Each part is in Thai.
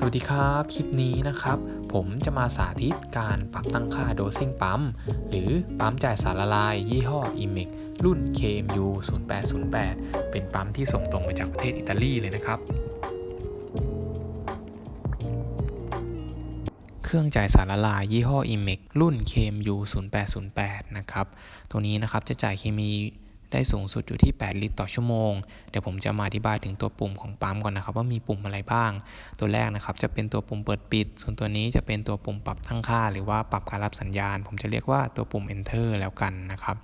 สวัสดีครับคลิปนี้นะครับผมจะมาสาธิตการปรับตั้งค่าโดซิ่งปั๊มหรือปั๊มจ่ายสารละลายยี่ห้อ IMEC รุ่น KMU 0808เป็นปั๊มที่ส่งตรงมาจากประเทศอิตาลีเลยนะครับเครื่องจ่ายสารละลายยี่ห้อ IMEC รุ่น KMU 0808นะครับตัวนี้นะครับจะจ่ายเคมีได้สูงสุดอยู่ที่8ลิตรต่อชั่วโมงเดี๋ยวผมจะมาอธิบายถึงตัวปุ่มของปั๊มก่อนนะครับว่ามีปุ่มอะไรบ้างตัวแรกนะครับจะเป็นตัวปุ่มเปิดปิดส่วนตัวนี้จะเป็นตัวปุ่มปรับตั้งค่าหรือว่าปรับการรับสัญญาณผมจะเรียกว่าตัวปุ่ม Enter แล้วกันนะครับ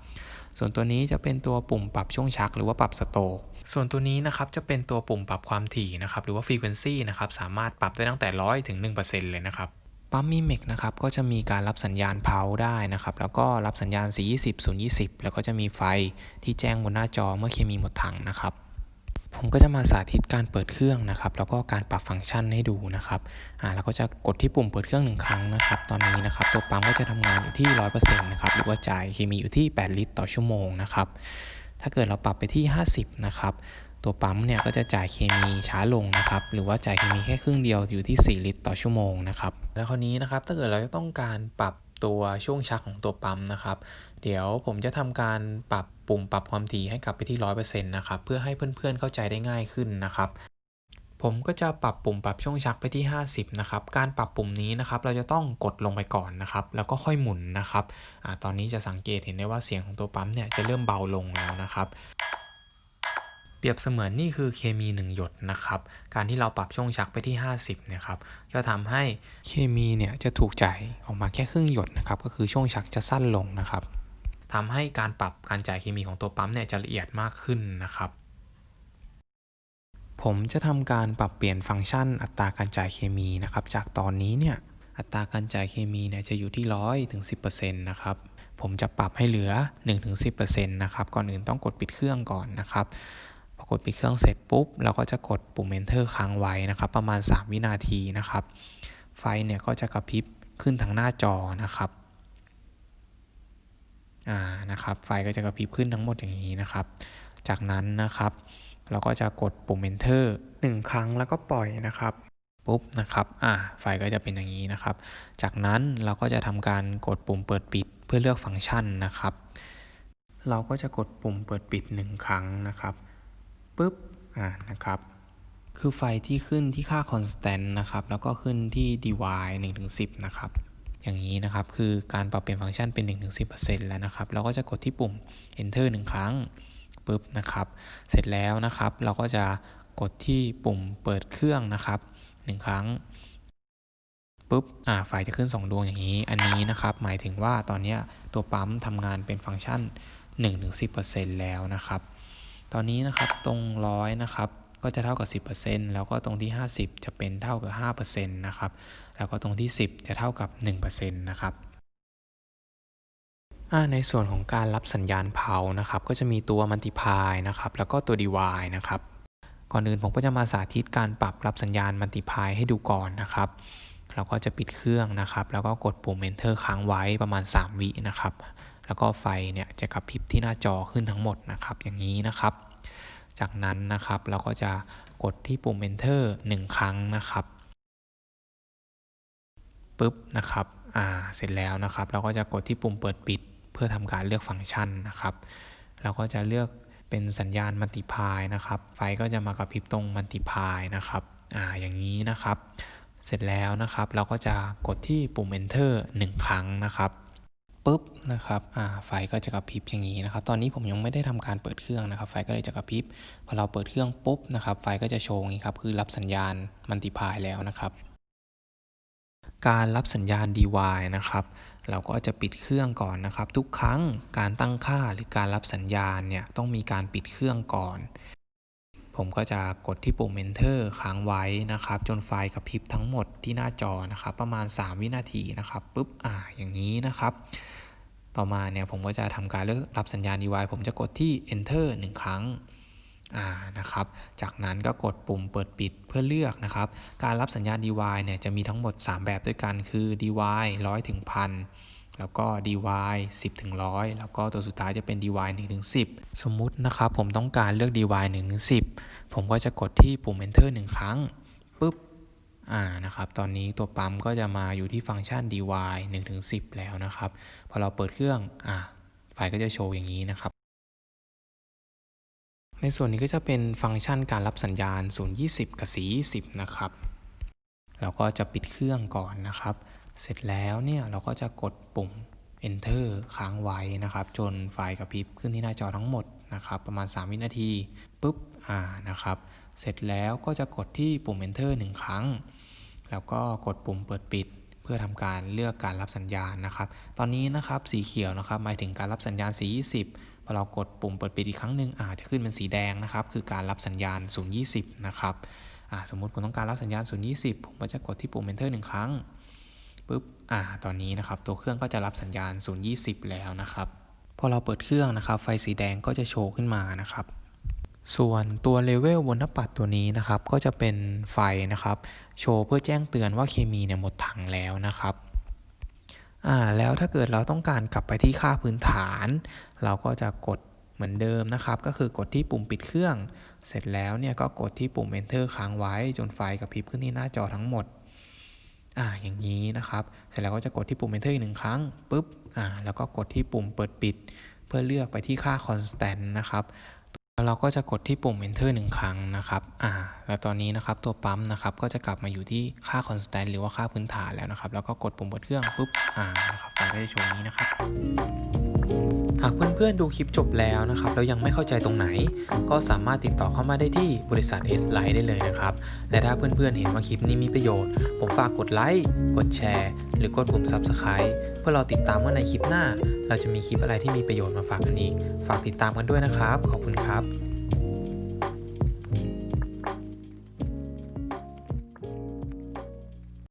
ส่วนตัวนี้จะเป็นตัวปุ่มปรับช่วงชักหรือว่าปรับสโตรกส่วนตัวนี้นะครับจะเป็นตัวปุ่มปรับความถี่นะครับหรือว่า Frequency นะครับสามารถปรับได้ตั้งแต่100 ถึง 1% เลยนะครับปั๊ม IMEC นะครับก็จะมีการรับสัญญาณ Pulse ได้นะครับแล้วก็รับสัญญาณ420 020แล้วก็จะมีไฟที่แจ้งบนหน้าจอเมื่อเคมีหมดถังนะครับผมก็จะมาสาธิตการเปิดเครื่องนะครับแล้วก็การปรับฟังก์ชันให้ดูนะครับแล้วก็จะกดที่ปุ่มเปิดเครื่อง1ครั้งนะครับตอนนี้นะครับตัวปั๊มก็จะทำงานอยู่ที่ 100% นะครับหรือว่าจ่ายเคมีอยู่ที่8ลิตรต่อชั่วโมงนะครับถ้าเกิดเราปรับไปที่50นะครับตัวปั๊มเนี่ยก็จะจ่ายเคมีช้าลงนะครับหรือว่าจ่ายเคมีแค่ครึ่งเดียวอยู่ที่4ลิตรต่อชั่วโมงนะครับแล้วคราวนี้นะครับถ้าเกิดเราจะต้องการปรับตัวช่วงชักของตัวปั๊มนะครับเดี๋ยวผมจะทำการปรับปุ่มปรับความถี่ให้กลับไปที่ 100% นะครับเพื่อให้เพื่อนๆเข้าใจได้ง่ายขึ้นนะครับผมก็จะปรับปุ่มปรับช่วงชักไปที่50นะครับการปรับปุ่มนี้นะครับเราจะต้องกดลงไปก่อนนะครับแล้วก็ค่อยหมุนนะครับตอนนี้จะสังเกตเห็นได้ว่าเสียงของตัวปั๊มเนี่ยจะเริ่มเบาลงแล้วนะครับเปรียบเสมือนนี่คือเคมี1หยดนะครับการที่เราปรับช่วงชักไปที่50เนี่ยครับจะทำให้เคมีเนี่ยจะถูกจ่ายออกมาแค่ครึ่งหยดนะครับก็คือช่วงชักจะสั้นลงนะครับทำให้การปรับการจ่ายเคมีของตัวปั๊มเนี่ยจะละเอียดมากขึ้นนะครับผมจะทำการปรับเปลี่ยนฟังก์ชันอัตราการจ่ายเคมีนะครับจากตอนนี้เนี่ยอัตราการจ่ายเคมีเนี่ยจะอยู่ที่100 ถึง 10% นะครับผมจะปรับให้เหลือ 1-10% นะครับก่อนอื่นต้องกดปิดเครื่องก่อนนะครับพอกดปิดเครื่องเสร็จปุ๊บเราก็จะกดปุ่ม Enter ค้างไว้นะครับประมาณ3วินาทีนะครับไฟเนี่ยก็จะกระพริบขึ้นทางหน้าจอนะครับนะครับไฟก็จะกระพริบขึ้นทั้งหมดอย่างนี้นะครับจากนั้นนะครับเราก็จะกดปุ่ม Enter 1ครั้งแล้วก็ปล่อยนะครับปุ๊บนะครับไฟก็จะเป็นอย่างนี้นะครับจากนั้นเราก็จะทำการกดปุ่มเปิดปิดเพื่อเลือกฟังก์ชันนะครับเราก็จะกดปุ่มเปิดปิด1ครั้งนะครับปุ๊บนะครับคือไฟที่ขึ้นที่ค่า constant นะครับแล้วก็ขึ้นที่ dy 1-10 นะครับอย่างนี้นะครับคือการปรับเปลี่ยนฟังก์ชันเป็น 1-10% แล้วนะครับเราก็จะกดที่ปุ่ม enter 1ครั้งปุ๊บนะครับเสร็จแล้วนะครับเราก็จะกดที่ปุ่มเปิดเครื่องนะครับ1ครั้งปุ๊บไฟจะขึ้น2ดวงอย่างนี้อันนี้นะครับหมายถึงว่าตอนนี้ตัวปั๊มทำงานเป็นฟังก์ชัน 1-10% แล้วนะครับตอนนี้นะครับตรง100นะครับก็จะเท่ากับ 10% แล้วก็ตรงที่50จะเป็นเท่ากับ 5% นะครับแล้วก็ตรงที่10จะเท่ากับ 1% นะครับในส่วนของการรับสัญญาณเผานะครับก็จะมีตัว Multiply นะครับแล้วก็ตัว Divide นะครับก่อนอื่นผมก็จะมาสาธิตการปรับรับสัญญาณ Multiply ให้ดูก่อนนะครับเราก็จะปิดเครื่องนะครับแล้วก็กดปุ่ม Enter ค้างไว้ประมาณ3วินะครับแล้วก็ไฟเนี่ยจะกระพริบที่หน้าจอขึ้นทั้งหมดนะครับอย่างนี้นะครับจากนั้นนะครับเราก็จะกดที่ปุ่ม Enter 1ครั้งนะครับปุ๊บนะครับเสร็จแล้วนะครับเราก็จะกดที่ปุ่มเปิดปิดเพื่อทำการเลือกฟังก์ชันนะครับเราก็จะเลือกเป็นสัญญาณ Multiply นะครับไฟก็จะมากระพริบตรง Multiply นะครับอย่างนี้นะครับเสร็จแล้วนะครับเราก็จะกดที่ปุ่ม Enter 1ครั้งนะครับปุ๊บนะครับไฟก็จะกระพริบอย่างนี้นะครับตอนนี้ผมยังไม่ได้ทำการเปิดเครื่องนะครับไฟก็เลยจะกระพริบพอเราเปิดเครื่องปุ๊บนะครับไฟก็จะโชว์อย่างนี้ครับคือรับสัญญาณ Multiply แล้วนะครับการรับสัญญาณ DY นะครับเราก็จะปิดเครื่องก่อนนะครับทุกครั้งการตั้งค่าหรือการรับสัญญาณเนี่ยต้องมีการปิดเครื่องก่อนผมก็จะกดที่ปุ่ม Enter ค้างไว้นะครับจนไฟกระพริบทั้งหมดที่หน้าจอนะครับประมาณ3วินาทีนะครับปุ๊บอย่างนี้นะครับต่อมาเนี่ยผมก็จะทำการเลือกรับสัญญาณ DY ผมจะกดที่ Enter 1ครั้งนะครับจากนั้นก็กดปุ่มเปิดปิดเพื่อเลือกนะครับการรับสัญญาณ DY เนี่ยจะมีทั้งหมด3แบบด้วยกันคือ DY 100 ถึง 1,000 แล้วก็ DY 10 ถึง 100 แล้วก็ตัวสุดท้ายจะเป็น DY 1 ถึง 10สมมุตินะครับผมต้องการเลือก DY 1 ถึง 10ผมก็จะกดที่ปุ่ม Enter 1ครั้งปุ๊บ นะครับตอนนี้ตัวปั๊มก็จะมาอยู่ที่ฟังก์ชัน dy 1-10 แล้วนะครับพอเราเปิดเครื่องไฟก็จะโชว์อย่างนี้นะครับในส่วนนี้ก็จะเป็นฟังก์ชันการรับสัญญาณ 020 กับ 420 นะครับเราก็จะปิดเครื่องก่อนนะครับเสร็จแล้วเนี่ยเราก็จะกดปุ่ม enter ค้างไว้นะครับจนไฟกระพริบขึ้นที่หน้าจอทั้งหมดนะครับประมาณ3 วินาทีปุ๊บนะครับเสร็จแล้วก็จะกดที่ปุ่ม enter 1 ครั้งแล้วก็กดปุ่มเปิดปิดเพื่อทำการเลือกการรับสัญญาณนะครับตอนนี้นะครับสีเขียวนะครับหมายถึงการรับสัญญาณ 420 พอเรากดปุ่มเปิดปิดอีกครั้งหนึ่งจะขึ้นเป็นสีแดงนะครับคือการรับสัญญาณ 020 นะครับสมมุติผมต้องการรับสัญญาณ 020 ผมก็จะกดที่ปุ่ม enter 1 ครั้งปุ๊บตอนนี้นะครับตัวเครื่องก็จะรับสัญญาณ 020 แล้วนะครับพอเราเปิดเครื่องนะครับไฟสีแดงก็จะโชว์ขึ้นมานะครับส่วนตัวเลเวลบนหน้าปัดตัวนี้นะครับก็จะเป็นไฟนะครับโชว์เพื่อแจ้งเตือนว่าเคมีเนี่ยหมดถังแล้วนะครับแล้วถ้าเกิดเราต้องการกลับไปที่ค่าพื้นฐานเราก็จะกดเหมือนเดิมนะครับก็คือกดที่ปุ่มปิดเครื่องเสร็จแล้วเนี่ยก็กดที่ปุ่ม enter ค้างไว้จนไฟกระพริบขึ้นที่หน้าจอทั้งหมดอย่างนี้นะครับเสร็จแล้วก็จะกดที่ปุ่ม enter อีก1 ครั้งปุ๊บแล้วก็กดที่ปุ่มเปิดปิดเพื่อเลือกไปที่ค่า constant นะครับแล้วเราก็จะกดที่ปุ่ม enter 1 ครั้งนะครับแล้วตอนนี้นะครับตัวปั๊มนะครับก็จะกลับมาอยู่ที่ค่า constant หรือว่าค่าพื้นฐานแล้วนะครับแล้วก็กดปุ่มเปิดเครื่องปุ๊บนะครับไฟก็จะโชว์นี้นะครับหากเพื่อนๆดูคลิปจบแล้วนะครับแล้วยังไม่เข้าใจตรงไหนก็สามารถติดต่อเข้ามาได้ที่บริษัท S-Lite ได้เลยนะครับและถ้าเพื่อนๆเห็นว่าคลิปนี้มีประโยชน์ผมฝากกดไลค์กดแชร์หรือกดปุ่ม Subscribe เพื่อเราติดตามว่าในคลิปหน้าเราจะมีคลิปอะไรที่มีประโยชน์มาฝากกันอีกฝากติดตามกันด้วยนะครับขอบคุณครับ